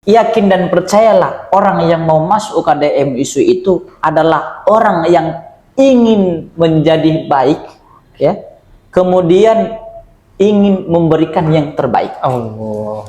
yakin dan percayalah, orang yang mau masuk UKDM ISU itu adalah orang yang ingin menjadi baik, ya, kemudian ingin memberikan yang terbaik. Allah.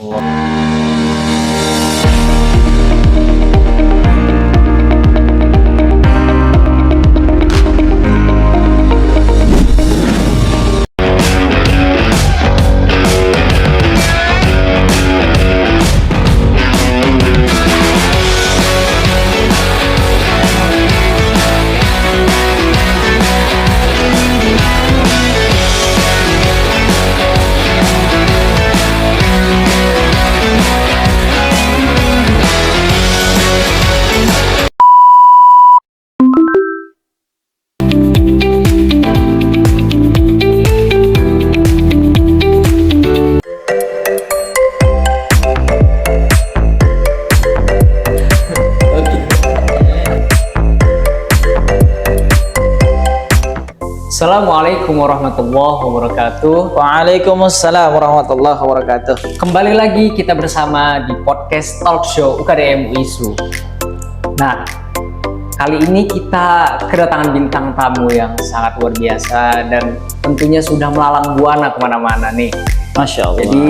Assalamualaikum warahmatullahi wabarakatuh. Waalaikumsalam warahmatullahi wabarakatuh. Kembali lagi kita bersama di podcast talk show UKDM ISU. Nah, kali ini kita kedatangan bintang tamu yang sangat luar biasa dan tentunya sudah melalang buana kemana-mana nih. Masya Allah. Jadi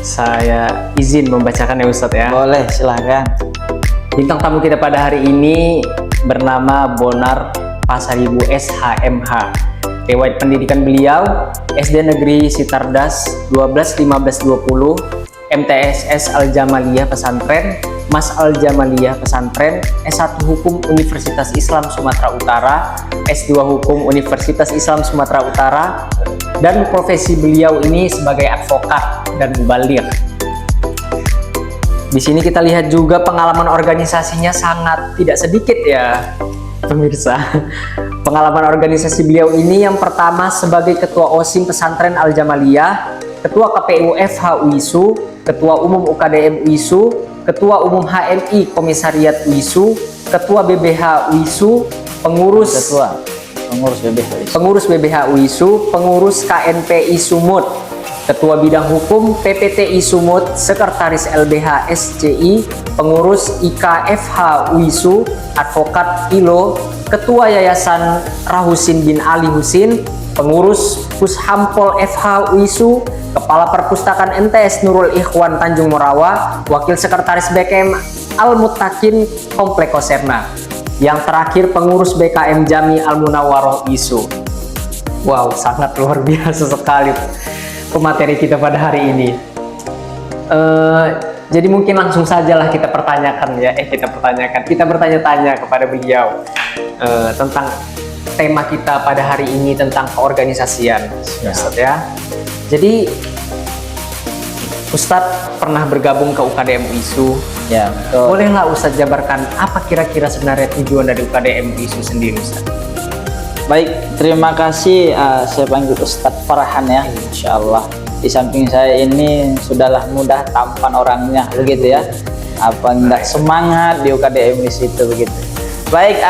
saya izin membacakan ya Ustadz ya. Boleh, silahkan. Bintang tamu kita pada hari ini bernama Bonar Pasaribu SHMH. Riwayat pendidikan beliau SD Negeri Sitardas 12-15-20, MTSS Al-Jamaliyah Pesantren, Mas Al-Jamaliyah Pesantren, S1 Hukum Universitas Islam Sumatera Utara, S2 Hukum Universitas Islam Sumatera Utara, dan profesi beliau ini sebagai advokat dan mubaligh. Di sini kita lihat juga pengalaman organisasinya sangat tidak sedikit ya pemirsa. Pengalaman organisasi beliau ini yang pertama sebagai Ketua OSIM Pesantren Al-Jamaliyah, Ketua KPU FH UISU, Ketua Umum UKDM UISU, Ketua Umum HMI Komisariat UISU, Ketua BBH UISU, Pengurus BBH UISU, Pengurus KNPI Sumut, Ketua Bidang Hukum PPTI Sumut, Sekretaris LBH SCI, Pengurus IKFH UISU, Advokat ILO, Ketua Yayasan Rahusin bin Ali Husin, Pengurus Pushampol FH UISU, Kepala Perpustakaan MTS Nurul Ikhwan Tanjung Morawa, Wakil Sekretaris BKM Al-Muttaqin Komplek Koserna. Yang terakhir pengurus BKM Jami Al-Munawwaroh ISU. Wow, sangat luar biasa sekali pemateri kita pada hari ini. Jadi mungkin langsung sajalah kita pertanyakan ya, kita bertanya-tanya kepada beliau tentang tema kita pada hari ini tentang keorganisasian, Ustadz ya. Jadi Ustadz pernah bergabung ke UKDM ISU. Ya, bolehlah Ustadz jabarkan apa kira-kira sebenarnya tujuan dari UKDM ISU sendiri, Ustadz? baik, terima kasih. Saya panggil Ustadz Farhan ya, insya Allah. Di samping saya ini sudahlah mudah tampan orangnya, begitu ya. Apa enggak semangat di UKDM ISU itu begitu. Baik,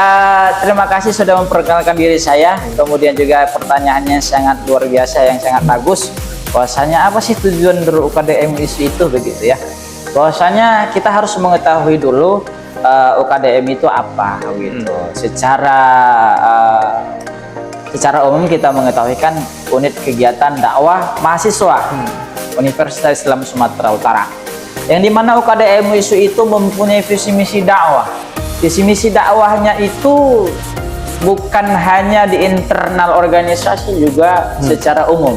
terima kasih sudah memperkenalkan diri saya. Kemudian juga pertanyaannya sangat luar biasa, yang sangat bagus. Bahwasanya apa sih tujuan dari UKDM ISU itu begitu ya. Bahwasanya kita harus mengetahui dulu UKDM itu apa gitu. Secara umum kita mengetahui kan unit kegiatan dakwah mahasiswa Universitas Islam Sumatera Utara. Yang dimana UKDM ISU itu mempunyai visi misi dakwah. Visi misi dakwahnya itu bukan hanya di internal organisasi, juga secara umum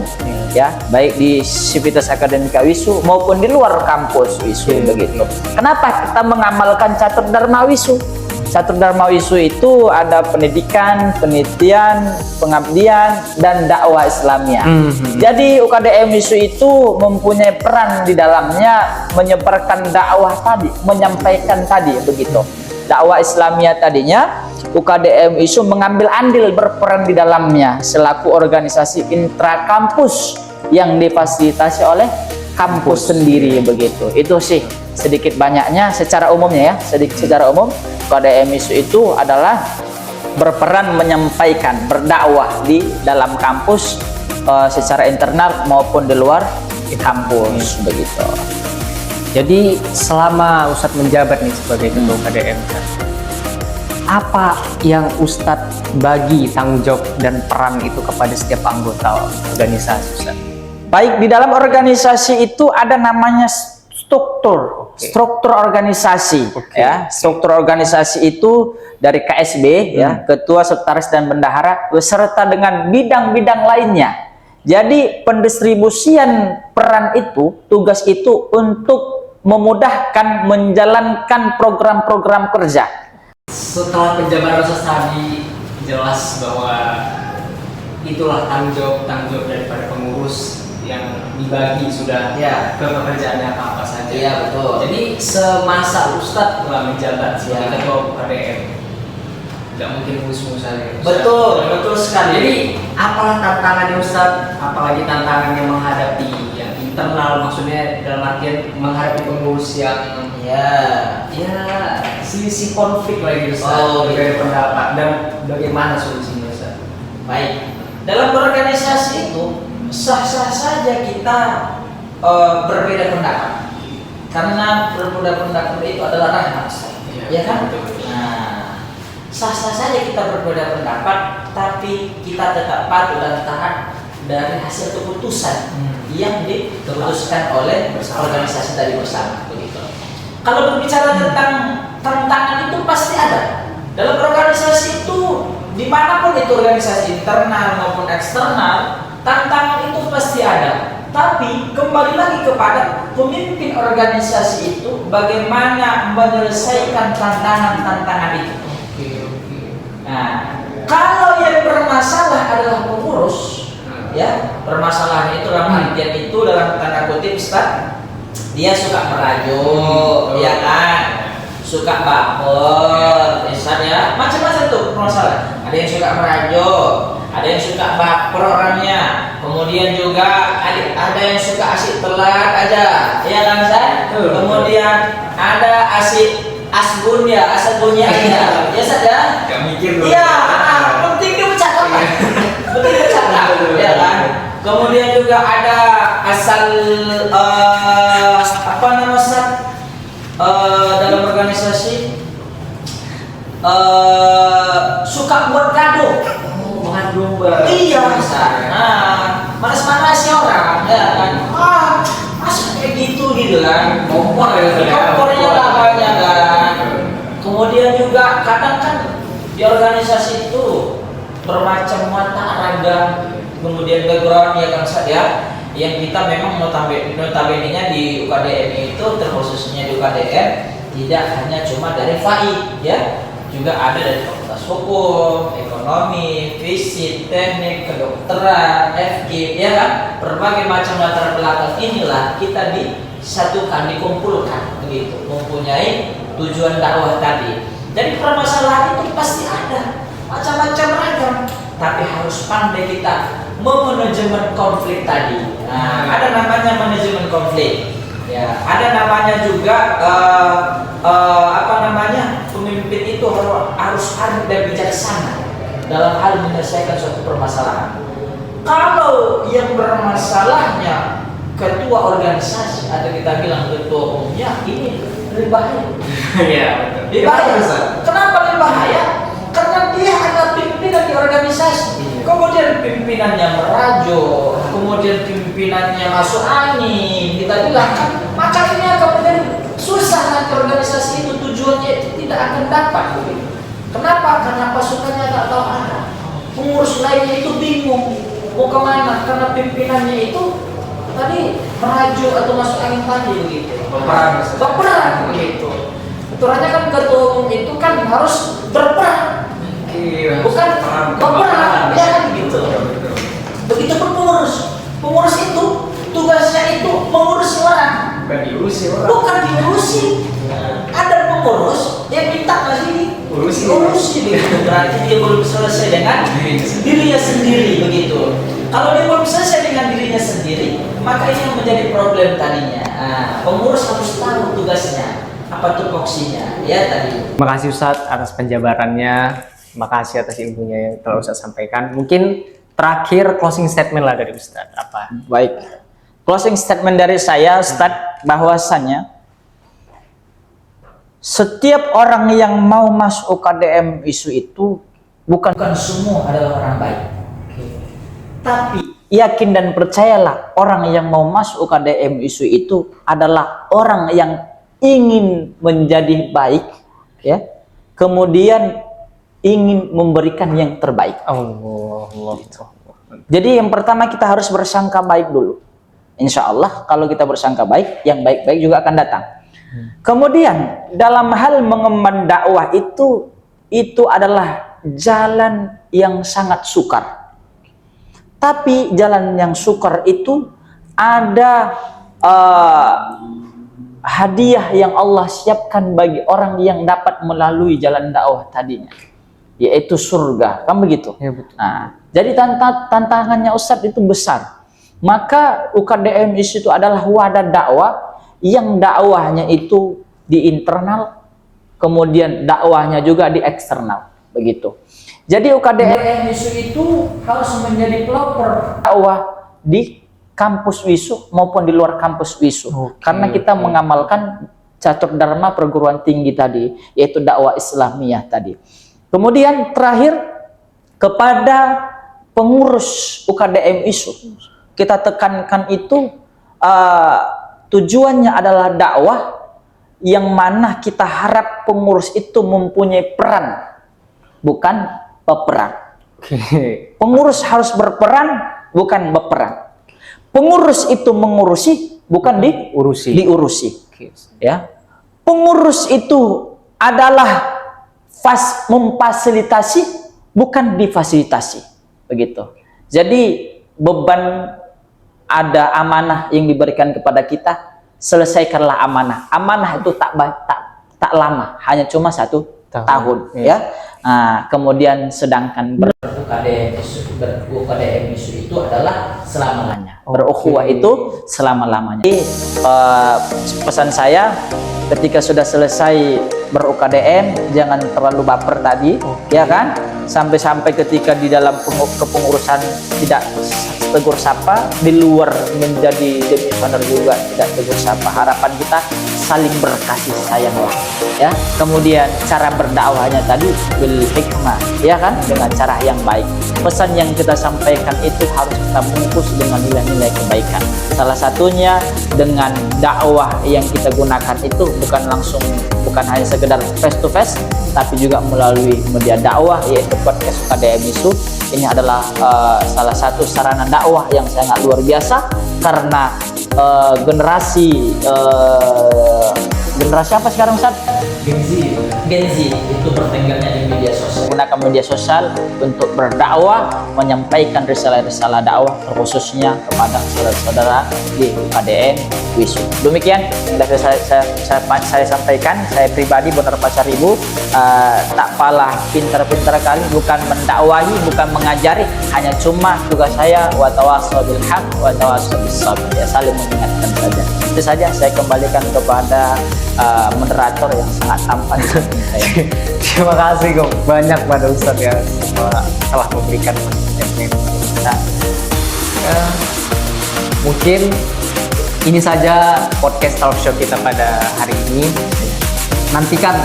ya, baik di Sivitas Akademika ISU maupun di luar kampus ISU begitu. Kenapa kita mengamalkan Catur Dharma ISU? Catur Dharma ISU itu ada pendidikan, penelitian, pengabdian, dan dakwah Islamiyah. Jadi UKDM ISU itu mempunyai peran di dalamnya menyebarkan dakwah tadi, menyampaikan tadi begitu. Dakwah Islamiyah tadinya UKDM ISU mengambil andil berperan di dalamnya selaku organisasi intrakampus yang difasilitasi oleh kampus sendiri begitu. Itu sih sedikit banyaknya secara umumnya ya, secara umum UKDM ISU itu adalah berperan menyampaikan, berdakwah di dalam kampus secara internal maupun di luar kampus begitu. Jadi selama Ustadz menjabat nih sebagai ketua KDM, apa yang Ustadz bagi tanggung jawab dan peran itu kepada setiap anggota organisasi Ustadz? Baik, di dalam organisasi itu ada namanya struktur, struktur organisasi. Ya, struktur organisasi itu dari KSB, ya, ketua, sekretaris dan bendahara beserta dengan bidang-bidang lainnya. Jadi pendistribusian peran itu, tugas itu untuk memudahkan menjalankan program-program kerja. Setelah penjabaran Ustadz tadi jelas bahwa itulah tanggung jawab daripada pengurus yang dibagi sudah ke pekerjaannya apa saja. Iya, betul. Jadi semasa Ustadz telah menjabat sebagai ketua KDM, tidak mungkin mulus-mulus saja. Betul, betul sekali. Jadi apalah tantangannya Ustadz, apalagi tantangannya menghadapi yang internal, maksudnya dalam artian menghadapi pengurus yang selisih konflik lagi Ustadz, berbeda pendapat, dan bagaimana solusinya Ustadz? Baik, dalam organisasi itu sah-sah saja kita berbeda pendapat, karena berbeda pendapat itu adalah rahmat, ya kan? Nah, sah-sah saja kita berbeda pendapat, tapi kita tetap patuh dan taat dari hasil keputusan yang diputuskan oleh organisasi tadi bersama. Begitu. Kalau berbicara tentang tantangan itu pasti ada. Dalam organisasi itu, dimanapun itu organisasi internal maupun eksternal, tantangan itu pasti ada. Tapi kembali lagi kepada pemimpin organisasi itu bagaimana menyelesaikan tantangan-tantangan itu. Nah, kalau yang bermasalah adalah pengurus, ya, permasalahan itu dalam artian itu dalam tanda kutip Ustaz, dia suka merajuk, ya kan, suka baper, misalnya macam-macam tuh permasalahan. Ada yang suka merajuk, ada yang suka baper orangnya, kemudian juga ada yang suka asik telat aja, ya kan Ustaz? Kemudian ada asik asgunnya aja, ya saja. Gak mikir loh. Iya, penting dia bercakap, penting bercakap, ya kan. Kemudian juga ada asal apa nama Ustaz, dalam organisasi suka buat kado, mengandung iya Ustaz. Nah, manas-manasi orang, ya kan. Masa kayak gitu kan, kompornya lah banyak kan. Kemudian juga kadang kan di organisasi itu bermacam mata ragam, kemudian background, ya kan saya, yang kita memang notabene-nya di UKDM itu, terkhususnya di UKDM, tidak hanya cuma dari FAI, ya, juga ada dari Fakultas Hukum, Ekonomi, Fisik, Teknik, Kedokteran, FKIP, ya kan, berbagai macam latar belakang inilah kita disatukan, dikumpulkan, begitu, mempunyai tujuan dakwah tadi. Jadi permasalahan itu pasti ada, macam-macam ragam, tapi harus pandai kita memanajemen konflik tadi. Nah, ada namanya manajemen konflik, ya, ada namanya juga apa namanya, pemimpin itu harus arif dan bijaksana dalam hal menyelesaikan suatu permasalahan. Kalau yang bermasalahnya ketua organisasi atau kita bilang ketua umumnya, ini lebih bahaya. Iya, betul. Lebih bahaya. Kenapa lebih bahaya? Karena dia adalah pimpinan di organisasi. Kemudian pimpinannya merajuk, kemudian pimpinannya masuk angin, kita bilang kan, maka ini kemudian susah nanti organisasi itu tujuannya itu tidak akan dapat. Kenapa? Karena pasukannya tak tahu arah. Pengurus lainnya itu bingung mau kemana, karena pimpinannya itu tadi merajuk atau masuk angin tadi begitu. Berperan begitu. Aturannya kan ketua umum itu kan harus berperan, bukan berperan, ya kan gitu. Begitupun pengurus. Pengurus itu tugasnya itu mengurusi orang, bukan diurusi. Ada pengurus yang minta masih urusi begitu. Berarti dia belum selesai dengan dirinya sendiri begitu. Kalau dia belum selesai dengan dirinya sendiri, maka ini yang menjadi problem tadinya. Pengurus harus tahu tugasnya, apa tupoksinya, ya tadi. Terima kasih Ustadz atas penjabarannya, terima kasih atas ilmunya yang telah Ustadz sampaikan. Mungkin terakhir closing statement lah dari Ustadz apa? Baik, closing statement dari saya Ustadz, bahwasannya setiap orang yang mau masuk UKDM ISU itu bukan semua adalah orang baik. Tapi yakin dan percayalah, orang yang mau masuk UKDM ISU itu adalah orang yang ingin menjadi baik, ya. Kemudian ingin memberikan yang terbaik. Allah. Jadi yang pertama kita harus bersangka baik dulu. Insya Allah kalau kita bersangka baik, yang baik-baik juga akan datang. Kemudian dalam hal mengemban dakwah itu adalah jalan yang sangat sukar. Tapi jalan yang sukar itu ada hadiah yang Allah siapkan bagi orang yang dapat melalui jalan dakwah tadinya, yaitu surga, kan begitu? Ya, betul. Nah, jadi tantangannya Ustadz itu besar. Maka UKDM ISU itu adalah wadah dakwah yang dakwahnya itu di internal, kemudian dakwahnya juga di eksternal, begitu. Jadi UKDM ISU itu harus menjadi pelopor dakwah di kampus WISU maupun di luar kampus WISU. Karena kita mengamalkan catur dharma perguruan tinggi tadi, yaitu dakwah Islamiyah tadi. Kemudian terakhir kepada pengurus UKDM ISU, kita tekankan itu tujuannya adalah dakwah yang mana kita harap pengurus itu mempunyai peran, bukan peperan. Pengurus harus berperan, bukan berperan. Pengurus itu mengurusi, bukan diurusi. Ya. Pengurus itu adalah memfasilitasi, bukan difasilitasi. Begitu. Jadi beban, ada amanah yang diberikan kepada kita, selesaikanlah amanah. Amanah itu tak lama, hanya cuma 1 tahun. Ya. Nah, kemudian sedangkan UKDM ISU itu adalah selama-lamanya. Berukhuwah itu selama-lamanya. Jadi pesan saya, ketika sudah selesai ber-UKDM, jangan terlalu baper tadi, ya kan? Sampai-sampai ketika di dalam kepengurusan tidak tegur sapa, di luar menjadi demisioner juga tidak tegur sapa. Harapan kita saling berkasih sayang lah, ya. Kemudian cara berdakwahnya tadi bil hikmah, ya kan, dengan cara yang baik. Pesan yang kita sampaikan itu harus kita bungkus dengan nilai-nilai kebaikan. Salah satunya dengan dakwah yang kita gunakan itu bukan hanya sekedar face to face, tapi juga melalui media dakwah, yaitu podcast UKDM ISU. Ini adalah salah satu sarana dakwah yang sangat luar biasa, karena generasi apa sekarang, Ustaz? Gen Z itu bertenggernya di media sosial. Gunakan media sosial untuk berdakwah, menyampaikan risalah-risalah dakwah, khususnya kepada saudara-saudara di UKDM WISU. Demikian yang saya sampaikan. Saya pribadi Bonar Pasaribu tak palah pintar-pintar kali, bukan mendakwahi, bukan mengajari, hanya cuma tugas saya watawasau bil haq watawasau bis sabr, ya, saling mengingatkan saja. Itu saja. Saya kembalikan kepada moderator yang sangat tampan. Terima kasih kok banyak pada Ustadz ya, telah memberikan masukan. Mungkin ini saja podcast talk show kita pada hari ini. Nantikan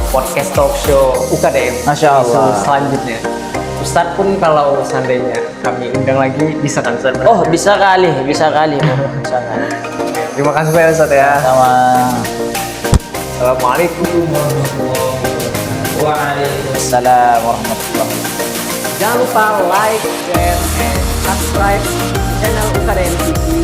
podcast talk show UKDM Masya Allah selanjutnya. Ustadz pun kalau seandainya kami undang lagi bisa kan Ustadz? Oh, bisa kali. Terima kasih banyak Ustadz ya. Sama. Assalamualaikum Waalaikumsalam warahmatullahi wabarakatuh. Jangan lupa like, share, and subscribe channel UKDM TV.